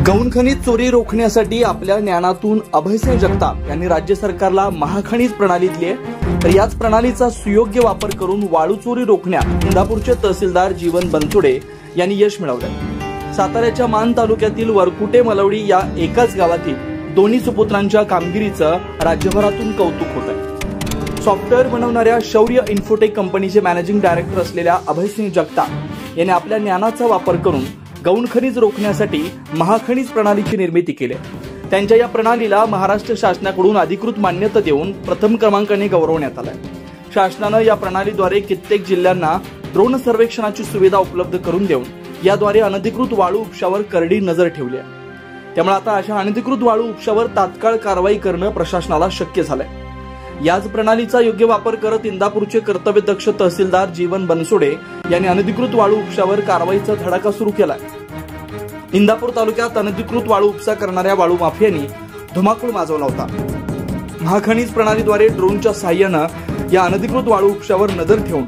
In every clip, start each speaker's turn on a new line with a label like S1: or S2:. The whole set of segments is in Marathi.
S1: गौण खनिज चोरी रोखण्यासाठी आपल्या ज्ञानातून अभयसिंह जगताप यांनी राज्य सरकारला महाखनिज प्रणाली दिली आहे। तर याच प्रणालीचा सुयोग्य वापर करून वाळू चोरी रोखण्यात इंदापूरचे तहसीलदार जीवन बनसोडे यांनी यश मिळवले। साताऱ्याच्या मान तालुक्यातील वरकुटे मलवडी या एकाच गावातील दोन्ही सुपुत्रांच्या कामगिरीचं राज्यभरातून कौतुक होत आहे। सॉफ्टवेअर बनवणाऱ्या शौर्य इन्फोटेक कंपनीचे मॅनेजिंग डायरेक्टर असलेल्या अभयसिंह जगताप यांनी आपल्या ज्ञानाचा वापर करून गौण खनिज रोखण्यासाठी महाखनिज प्रणालीची निर्मिती केली। त्यांच्या या प्रणालीला महाराष्ट्र शासनाकडून अधिकृत मान्यता देऊन प्रथम क्रमांकाने गौरवण्यात आलाय। शासनाने या प्रणालीद्वारे कित्येक जिल्ह्यांना ड्रोन सर्वेक्षणाची सुविधा उपलब्ध करून देऊन याद्वारे अनधिकृत वाळू उपशावर करडी नजर ठेवली आहे। त्यामुळे आता अशा अनधिकृत वाळू उपशावर तात्काळ कारवाई करणं प्रशासनाला शक्य झालंय। याच प्रणालीचा योग्य वापर करत इंदापूरचे कर्तव्यदक्ष तहसीलदार जीवन बनसोडे यांनी अनधिकृत वाळू उपशावर कारवाईचा धडाका सुरू केलाय। इंदापूर तालुक्यात अनधिकृत वाळू उपसा करणाऱ्या वाळू माफियांनी धुमाकूळ माजवला होता। महाखनिज प्रणालीद्वारे ड्रोनच्या सहाय्याने या अनधिकृत वाळू उपशावर नजर ठेवून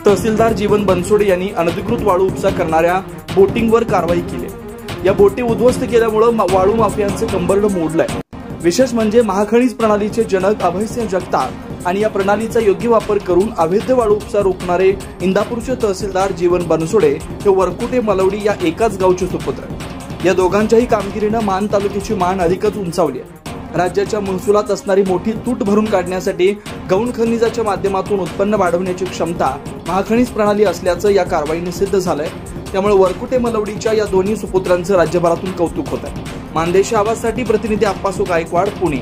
S1: तहसीलदार जीवन बनसोडे यांनी अनधिकृत वाळू उपसा करणाऱ्या बोटिंगवर कारवाई केली। या बोटी उद्ध्वस्त केल्यामुळे वाळू माफियांचे कंबरड मोडलंय। विशेष म्हणजे महाखनिज प्रणालीचे जनक अभयसिंह जगताप आणि या प्रणालीचा योग्य वापर करून अवैध वाळू उपसा रोखणारे इंदापूरचे तहसीलदार जीवन बनसोडे हे वरकुटे मलवडी या एकाच गावचे सुपुत्र। या दोघांच्याही कामगिरीने मान तालुक्याची मान अधिकच उंचावली आहे। राज्याच्या महसुलात असणारी मोठी तूट भरून काढण्यासाठी गौण खनिजाच्या माध्यमातून उत्पन्न वाढवण्याची क्षमता महाखनिज प्रणाली असल्याचं या कारवाईने सिद्ध झालंय। त्यामुळे वरकुटे मलवडीच्या या दोन्ही सुपुत्रांचं राज्यभरातून कौतुक होत आहे। मानदेश आवाजसाठी प्रतिनिधी आप्पासू गायकवाड, पुणे।